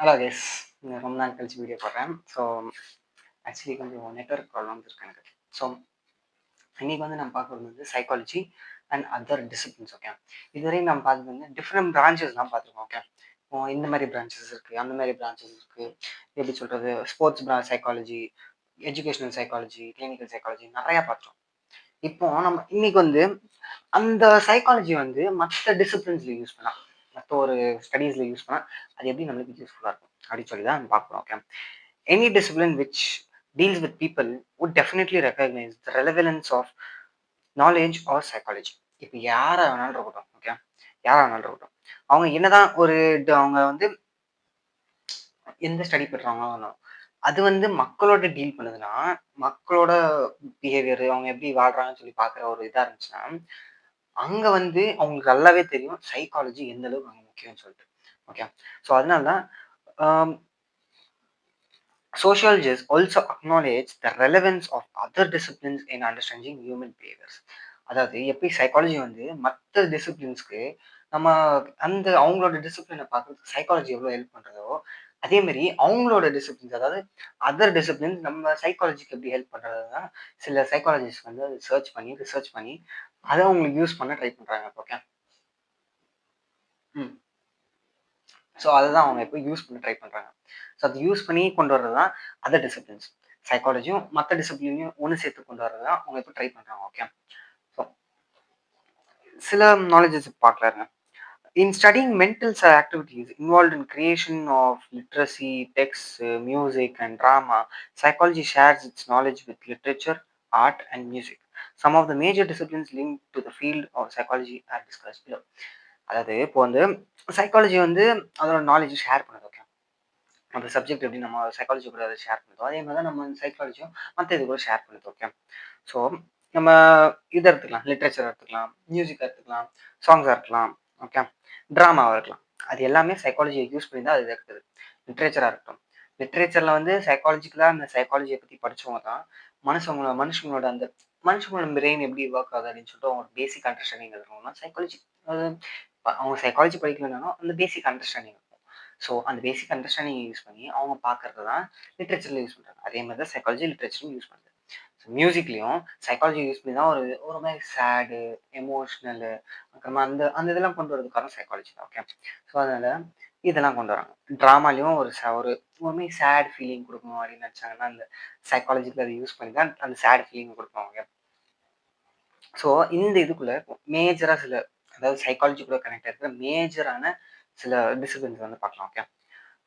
Hello guys. ரொம்ப நாள் கழிச்சு வீடியோ போடுறேன். ஸோ ஆக்சுவலி கொஞ்சம் நெட்வொர்க் ப்ராப்ளம்ஸ் இருக்கு எனக்கு. ஸோ இன்னைக்கு வந்து நம்ம பார்க்குறது வந்து psychology and other disciplines. Okay, இதுவரையும் நம்ம பார்த்தது வந்து டிஃப்ரெண்ட் பிரான்ச்சஸ் தான் பார்த்துருக்கோம். ஓகே, இப்போ இந்த மாதிரி பிரான்ச்சஸ் இருக்குது, அந்த மாதிரி பிரான்ச்சஸ் இருக்குது. எப்படி சொல்கிறது, sports psychology, educational psychology, clinical psychology நிறையா பார்த்தோம். இப்போ நம்ம இன்னைக்கு வந்து அந்த சைக்காலஜி வந்து மற்ற டிசிப்ளின்ஸ்ல யூஸ் பண்ணலாம், மற்ற ஒரு ஸ்டடீஸ்ல யூஸ் பண்ணலாம். அது எப்படி நம்மளுக்கு யூஸ்ஃபுல்லாக இருக்கும் அப்படின்னு சொல்லி தான் பார்க்குறோம். Okay, any discipline which deals with people would definitely recognize the relevance of knowledge or psychology. இப்போ யாரா வேணாலும் இருக்கட்டும். ஓகே, யாரா வேணாலும் இருக்கட்டும், அவங்க என்னதான் அவங்க வந்து எந்த ஸ்டடி பண்றாங்களோ அது வந்து மக்களோட டீல் பண்ணுதுன்னா, மக்களோட பிஹேவியர், அவங்க எப்படி வாழ்றாங்கன்னு சொல்லி பார்க்குற ஒரு இதா இருந்துச்சுன்னா, அங்க வந்து அவங்களுக்கு நல்லாவே தெரியும் சைக்காலஜி எந்த அளவுக்கு அங்க முக்கியம்னு சொல்லிட்டு. ஓகே, ஸோ அதனால தான் sociologists also acknowledge the relevance of other disciplines in understanding human behaviors. அதாவது எப்படி சைக்காலஜி வந்து மற்ற டிசிப்ளின்ஸ்க்கு நம்ம அந்த அவங்களோட டிசிப்ளினை பார்க்கறதுக்கு சைக்காலஜி எவ்வளோ ஹெல்ப் பண்ணுறதோ, அதே மாதிரி அவங்களோட டிசிப்ளின்ஸ், அதாவது அதர் டிசிப்ளின்ஸ் நம்ம சைக்காலஜிக்கு எப்படி ஹெல்ப் பண்ணுறது தான் சில சைக்காலஜிஸ்ட் வந்து அதை ரிசர்ச் பண்ணி அதை அவங்களுக்கு யூஸ் பண்ண ட்ரை பண்ணுறாங்க. ஓகே, ம் ஸோ அதுதான் அவங்க இப்போ யூஸ் பண்ண ட்ரை பண்ணுறாங்க. ஸோ அது யூஸ் பண்ணி கொண்டு வர்றது தான் அதர் டிசிப்ளின்ஸ். சைக்காலஜியும் மற்ற டிசிப்ளினையும் ஒன்று சேர்த்து கொண்டு வர்றது தான் அவங்க இப்போ ட்ரை பண்ணுறாங்க. ஓகே, ஸோ சில knowledges பார்க்கலாருங்க. In studying mental activities involved in creation of literacy, text, music, and drama, psychology shares its knowledge with literature, art, and music. Some of the major disciplines linked to the field of psychology are discussed below. அதாவது இப்போ வந்து psychology வந்து அதோட knowledge share பண்ணுது. Okay, அந்த subject எப்படி நம்ம psychology கூட அதை ஷேர் பண்ணுதோ, அதே மாதிரி தான் நம்ம சைக்காலஜியும் மற்ற இது கூட ஷேர் பண்ணுது. ஓகே, ஸோ நம்ம இதை எடுத்துக்கலாம், லிட்ரேச்சர் எடுத்துக்கலாம், மியூசிக் எடுத்துக்கலாம், சாங்ஸாக இருக்கலாம். ஓகே, ட்ராமாவாக இருக்கலாம். அது எல்லாமே சைக்காலஜியை யூஸ் பண்ணி தான் அது இருக்குது. லிட்ரேச்சராக இருக்கட்டும், லிட்ரேச்சரில் வந்து சைக்காலஜிக்கலாக அந்த சைக்காலஜியை பற்றி படித்தவங்க தான் மனுஷங்களோட அந்த மனுஷங்களோட பிரெயின் எப்படி ஒர்க் ஆகுது அப்படின்னு சொல்லிட்டு அவங்க பேசிக் அண்டர்ஸ்டாண்டிங் இருக்கணும்னா சைக்காலஜி, அது அவங்க சைக்காலஜி படிக்கலனாலும் அந்த பேசிக் அண்டர்ஸ்டாண்டிங் இருக்கும். ஸோ அந்த பேசிக் அண்டர்ஸ்டாண்டிங் யூஸ் பண்ணி அவங்க பார்க்கறது தான் லிட்ரேச்சரில் யூஸ் பண்ணுறாங்க. அதே மாதிரி தான் சைக்காலஜி லிட்ரேச்சரும் யூஸ் பண்ணுறது. மியூசிக்லையும் சைக்காலஜி யூஸ் பண்ணி தான் ஒரு ஒரு மாதிரி சேடு, எமோஷ்னலு, அப்புறமா அந்த அந்த இதெல்லாம் கொண்டு வரது காரணம் சைக்காலஜி தான். ஓகே, ஸோ அதனால இதெல்லாம் கொண்டு வராங்க. ட்ராமாலையும் ஒரு ஒரு மாதிரி சேட் ஃபீலிங் கொடுக்கணும் அப்படின்னு நினச்சாங்கன்னா அந்த சைக்காலஜிக்கு அதை யூஸ் பண்ணி தான் அந்த சேட் ஃபீலிங் கொடுப்பாங்க. ஸோ இந்த இதுக்குள்ள மேஜராக சில, அதாவது சைக்காலஜி கூட கனெக்ட் இருக்கிற மேஜரான சில டிசிப்ளின்ஸ் வந்து பார்க்கலாம். ஓகே,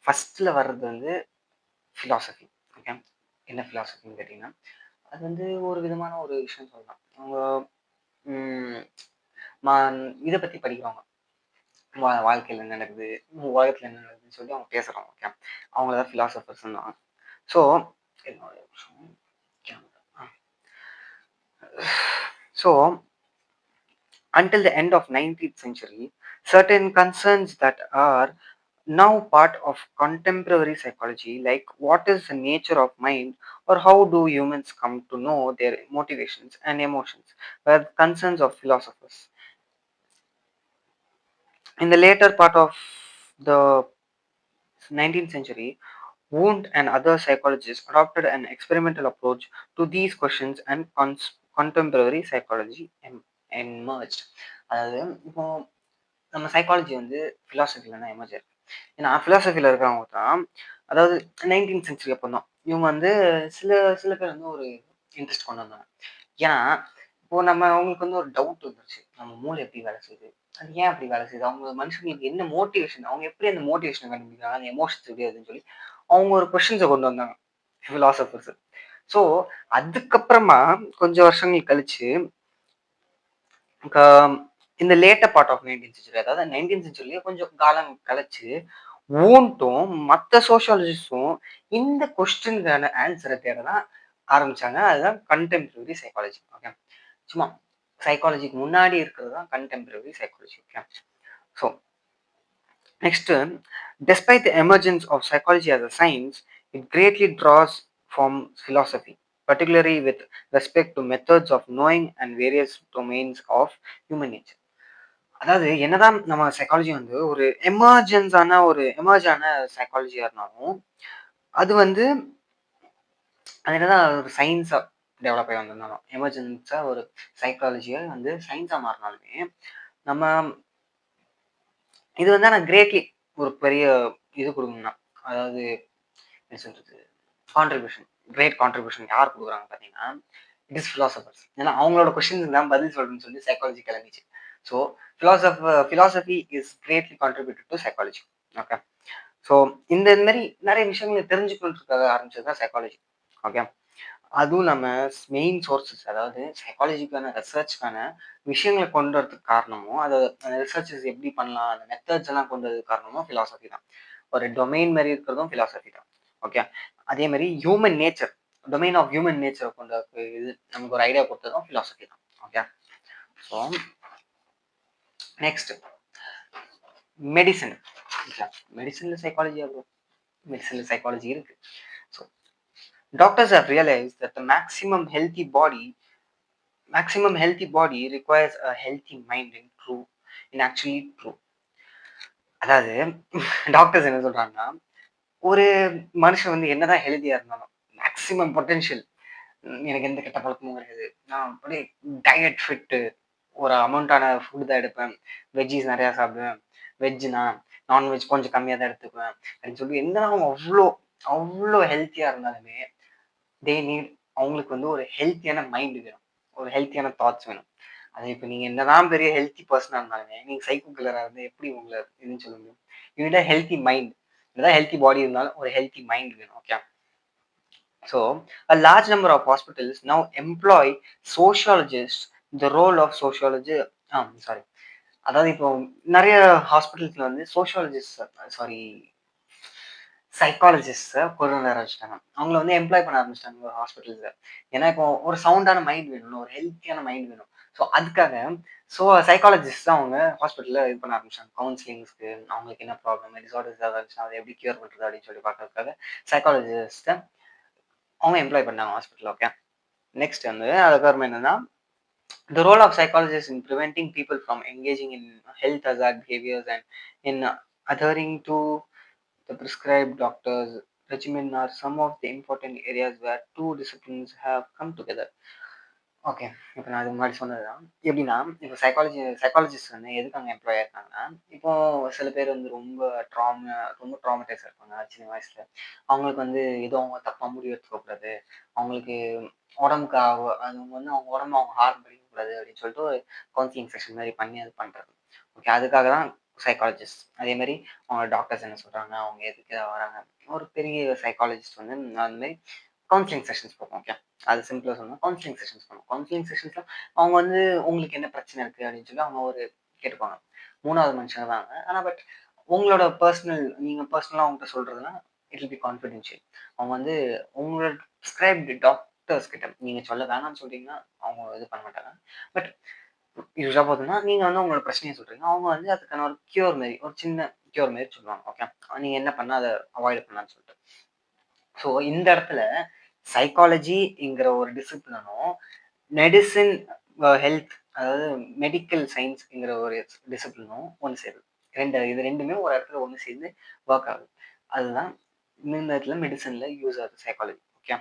ஃபர்ஸ்ட்ல வர்றது வந்து ஃபிலாசபி. ஓகே, என்ன ஃபிலாசபின்னு கேட்டிங்கன்னா, அது வந்து ஒரு விதமான ஒரு விஷயம் சொல்லலாம். அவங்க இதை பற்றி படிக்கிறவங்க, வாழ்க்கையில் என்ன நடக்குது, உலகத்தில் என்ன நடக்குதுன்னு சொல்லி அவங்க பேசுகிறவங்க. ஓகே, அவங்கள தான் ஃபிலாசபர்ஸ் தான். So so until the end of 19th century, certain concerns that are now part of contemporary psychology, like what is the nature of mind or how do humans come to know their motivations and emotions, were concerns of philosophers. In the later part of the 19th century, Wundt and other psychologists adopted an experimental approach to these questions and contemporary psychology emerged. அதாவது இப்போ நம்ம psychology வந்து ஃபிலாசபியில் தான் emerge இருக்கு. ஏன்னா ஃபிலாசபியில் இருக்கிறவங்க தான், அதாவது 19th சென்ச்சுரி அப்போ தான் இவங்க வந்து சில சில பேர் வந்து ஒரு இன்ட்ரெஸ்ட் கொண்டு வந்தாங்க. ஏன்னா இப்போ அவங்களுக்கு வந்து ஒரு டவுட் வந்துருச்சு, நம்ம மூளை எப்படி வேலை செய்யுது, அது ஏன் அப்படி வேலை செய்யுது, அவங்க மனுஷங்களுக்கு என்ன மோட்டிவேஷன், அவங்க எப்படி அந்த மோட்டிவேஷனை கண்டுபிடிக்கிறாங்க, அந்த எமோஷன்ஸ் எப்படி அதுன்னு சொல்லி அவங்க ஒரு கொஸ்டின்ஸை கொண்டு வந்தாங்க ஃபிலாசபர்ஸ். ஸோ அதுக்கப்புறமா கொஞ்சம் வருஷங்கள் கழிச்சு இந்த later part of 19th century, அதாவது 19th சென்ச்சுரியிலேயே கொஞ்சம் காலம் கழிச்சு வூண்டும் மற்ற சோஷியாலஜிஸ்டும் இந்த கொஸ்டினுக்கான ஆன்சரை தேட தான் ஆரம்பிச்சாங்க. அதுதான் கண்டெம்பரரி சைக்காலஜி. ஓகே, சும்மா சைக்காலஜிக்கு முன்னாடி இருக்கிறது தான் contemporary psychology. Okay, so next, despite the emergence of psychology as a science, it greatly draws from philosophy, particularly with respect to methods of knowing and various domains of human nature. அதாவது என்னதான் நம்ம psychology வந்து ஒரு emerge ஆன சைக்காலஜியா இருந்தாலும், அது வந்து அது என்னதான் ஒரு சயின்ஸா டெவலப் ஆகி வந்திருந்தாலும், எமர்ஜென்ஸா ஒரு சைக்காலஜியா வந்து சயின்ஸா மாறினாலுமே, நம்ம இது வந்து ஆனா கிரேட்லி ஒரு பெரிய இது குடுக்கணும்னா, அதாவது என்ன சொல்றது? கான்ட்ரிபியூஷன், கிரேட் கான்ட்ரிபியூஷன் யார் குடுக்குறாங்க பார்த்தீங்கன்னா, இட் இஸ் பிலாசபர்ஸ். ஏன்னா அவங்களோட கொஸ்டின்ஸ்க்கு தான் பதில் சொல்லணும்னு சொல்லி சைக்காலஜி கிளம்பிச்சு. So philosophy is greatly contributed to psychology. Okay. So இந்த மாரி நெறைய விஷயங்கள தெரிஞ்சுக்கணுன்றதுக்காக ஆரம்பிச்சது தான் சைக்காலஜி. ஓகே. அதுவும் இல்லாம மெயின் சோர்சஸ் அதாவது சைக்காலஜிக்கான ரிசர்ச்க்கான விஷயங்கள கொண்டு வரதுக்கு காரணமும், அந்த ரிசர்ச்சஸ் எப்படி பண்ணலாம், அந்த மெத்தட்ஸ் எல்லாம் கொண்டு வரதுக்கு காரணமும் பிலாசபி தான். ஒரு டொமைன் மாரி இருக்கிறதும் பிலாசபி தான். ஓகே. அதே மாரி human nature, domain of human நேச்சர கொண்டு இது நமக்கு ஒரு ஐடியா குடுத்ததும் பிலாசபி தான். Okay. So next medicine. Okay. மெடிசின்ல சைக்காலஜியா ப்ரோ? மெடிசின்ல சைக்காலஜி இருக்கு. So doctors have realised that the maximum healthy body requires a healthy mind in actually true. அதாவது டாக்டர்ஸ் என்ன சொல்றாங்கன்னா, ஒரு மனுஷன் வந்து என்னதான் ஹெல்தியா இருந்தாலும், மேக்ஸிமம் பொட்டன்ஷியல் எனக்கு எந்த கெட்ட பழக்கமும் கிடையாது. நான் அப்படியே டயட் ஃபிட்டு. ஒரு அமௌண்ட்டான ஃபுட் தான் எடுப்பேன். வெஜ்ஜீஸ் நெறையா சாப்பிடுவேன். வெஜ்ஜுனா, நான்வெஜ் கொஞ்சம் கம்மியா தான் எடுத்துக்குவேன். அப்படின்னு சொல்லி என்னதான் அவங்க அவ்ளோ அவ்ளோ ஹெல்த்தியா இருந்தாலுமே, தே நீட் அவங்களுக்கு வந்து ஒரு ஹெல்த்தியான மைண்ட் வேணும். ஒரு ஹெல்த்தியான தாட்ஸ் வேணும். அது இப்ப நீங்க என்னதான் பெரிய ஹெல்த்தி பெர்சனா இருந்தாலுமே, நீங்க சைக்கோ கில்லரா இருந்தா எப்படி உங்கள இதுன்னு சொல்ல முடியும்? You need a healthy mind. என்னதான் ஹெல்த்தி பாடி இருந்தாலும் ஒரு ஹெல்த்தி மைண்ட் வேணும். Okay. So, a large number of hospitals now employ sociologists. The role of sociology, sorry. அதாவது இப்போ நெறைய ஹாஸ்பிட்டல்ஸ்ல வந்து சோசியாலஜிஸ்ட் சாரி சைக்காலஜிஸ்ட்ட கொண்டு வர ஆரம்பிச்சுட்டாங்க. அவங்கள வந்து எம்ப்ளாய் பண்ண ஆரம்பிச்சுட்டாங்க ஒரு ஹாஸ்பிட்டல்ஸ்ல. ஏன்னா இப்போ ஒரு சவுண்டான மைண்ட் வேணும்ல, ஒரு ஹெல்த்தியான மைண்ட் வேணும். ஸோ அதுக்காக சைக்காலஜிஸ்ட் தான் அவங்க ஹாஸ்பிட்டல்ல இது பண்ண ஆரம்பிச்சாங்க. கவுன்சிலிங்ஸ்க்கு அவங்களுக்கு என்ன ப்ராப்ளம், டிஸார்டர்ஸ் ஏதாவது இருந்துச்சுன்னா அதை எப்படி கியூர் பண்றது அப்படின்னு சொல்லி பார்க்கறதுக்காக சைக்காலஜிஸ்ட்ட அவங்க எம்ப்ளாய் பண்ணாங்க ஹாஸ்பிட்டல்ல. ஓகே. நெக்ஸ்ட் வந்து அதுக்கப்புறம் என்னன்னா, the role of psychologists in preventing people from engaging in health hazard behaviors and in adhering to the prescribed doctor's regimen are some of the important areas where two disciplines have come together. Okay. இப்ப நான் அதுக்கு முன்னாடி சொன்னது தான். எப்படின்னா, இப்ப psychologist வந்து எதுக்கு அங்க எம்ப்ளாய் ஆயிருக்காங்கன்னா, இப்போ சில பேர் வந்து ரொம்ப ட்ராமடைஸா இருப்பாங்க சின்ன வயசுல. அவங்களுக்கு வந்து ஏதோ அவங்க தப்பா முடிவு எடுத்துக்க கூடாது. அவங்களுக்கு உடம்புக்கு அவங்க வந்து அவங்க உடம்ப அவங்க ஹார்ம் பண்ணிக்க கூடாது அப்படின்னு சொல்லிட்டு ஒரு கவுன்சிலிங் செஷன் மாரி பண்ணி அது பண்றது. ஓகே. அதுக்காக தான் சைக்காலஜிஸ்ட். அதே மாரி அவங்க டாக்டர்ஸ் என்ன சொல்றாங்க, அவங்க எதுக்கு வராங்க. ஒரு பெரிய சைக்காலஜிஸ்ட் வந்து அந்த மாரி கவுன்சிலிங் செஷன்ஸ் போகும். ஓகே. அது சிம்பிளா சொல்லணும்னா கவுன்சிலிங் செஷன்ஸ் பண்ணுவோம். கவுன்சிலிங் செஷன்ஸ்ல அவங்க வந்து உங்களுக்கு என்ன பிரச்சனை இருக்கு அப்படின்னு சொல்லி அவங்க ஒரு கேட்டுப்பாங்க. 3வது மனுஷங்க தான். ஆனா உங்களோட நீங்க பர்சனலா அவங்ககிட்ட சொல்றதுன்னா, இட் வில் பி கான்ஃபிடென்ஷியல். அவங்க வந்து உங்களோட பிரிஸ்கிரைப்டு டாக்டர்ஸ் கிட்ட நீங்க சொல்ல வேணாம்னு சொல்றீங்கன்னா, அவங்க இது பண்ண மாட்டாங்க. பட் யூசுவலா பார்த்தீங்கன்னா, நீங்க வந்து உங்களோட பிரச்சனைய சொல்றீங்க. அவங்க வந்து அதுக்கான ஒரு ஒரு சின்ன கியூர் மாரி சொல்லுவாங்க. ஓகே. நீங்க என்ன பண்ணா அத அவாய்ட் பண்ணலாம்னு சொல்லிட்டு. ஸோ இந்த இடத்துல சைக்காலஜிங்கிற ஒரு டிசிப்ளினும், மெடிசின் ஹெல்த் அதாவது மெடிக்கல் சயின்ஸ்ங்கிற ஒரு டிசிப்ளினும் ஒண்ணு சேருது. இது 2மே ஒரு இடத்துல ஒண்ணு சேர்ந்து ஒர்க் ஆகுது. அதுதான் இந்த இடத்துல மெடிசின்ல யூஸ் ஆகுது சைக்காலஜி. ஓகே.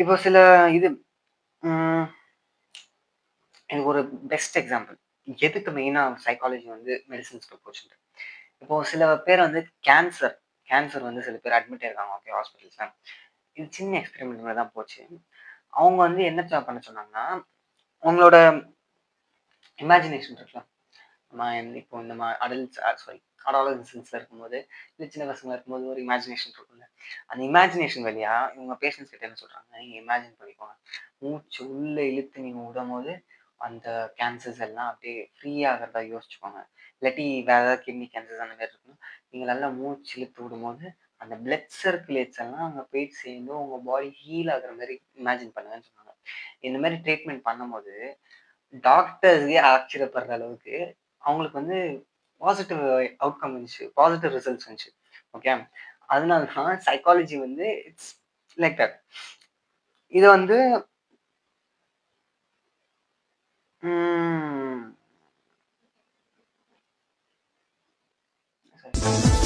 இப்போ சில இது ம் எனக்கு ஒரு பெஸ்ட் எக்ஸாம்பிள். எதுக்கு மெயினா சைக்காலஜி வந்து மெடிசின்ஸ்க்கு போச்சுன்ட்டு. இப்போ சில பேர் வந்து கேன்சர் வந்து சில பேர் அட்மிட் ஆயிருக்காங்க. ஓகே ஹாஸ்பிட்டல்ஸ்ல. இது சின்ன எக்ஸ்பெரிமெண்ட் மாரி தான் போச்சு. அவங்க வந்து என்ன பண்ண சொன்னாங்கன்னா, உங்களோட இமேஜினேஷன் இருக்குல்ல. இப்போ அடாலசன்ஸ்ல இருக்கும்போது, இல்ல சின்ன பசங்களா இருக்கும்போது ஒரு இமேஜினேஷன் இருக்கும்ல. அந்த இமேஜினேஷன் வழியா இவங்க பேஷண்ட்ஸ் கிட்ட என்ன சொல்றாங்க, நீங்க இமேஜின் பண்ணிக்கோங்க. மூச்சு உள்ள இழுத்து நீங்க விடும்போது, அந்த கேன்சர்ஸ் எல்லாம் அப்படியே ஃப்ரீ ஆகுறதா யோசிச்சுக்கோங்க. இல்லாட்டி வேற ஏதாவது கிட்னி கேன்சர்ஸ் அந்த மாரி இருக்குன்னா, நீங்க நல்லா மூச்சு இழுத்து விடும்போது, அந்த பிளட் சர்க்குலேட்ஸ் எல்லாம் அங்க போயிட்டு சேர்ந்து உங்க பாடி ஹீல் ஆகுற மாரி இமேஜின் பண்ணுங்கன்னு சொன்னாங்க. இந்த மாரி ட்ரீட்மெண்ட் பண்ணும்போது, டாக்டர்ஸே ஆச்சரியப்படுற அளவுக்கு அவங்களுக்கு வந்து பாசிட்டிவ் அவுட்கம் வந்துச்சு. பாசிட்டிவ் ரிசல்ட்ஸ் வந்துச்சு. ஓகே. அதனால தான் சைக்காலஜி வந்து இட்ஸ் லைக் தட். இத வந்து ம் சரி.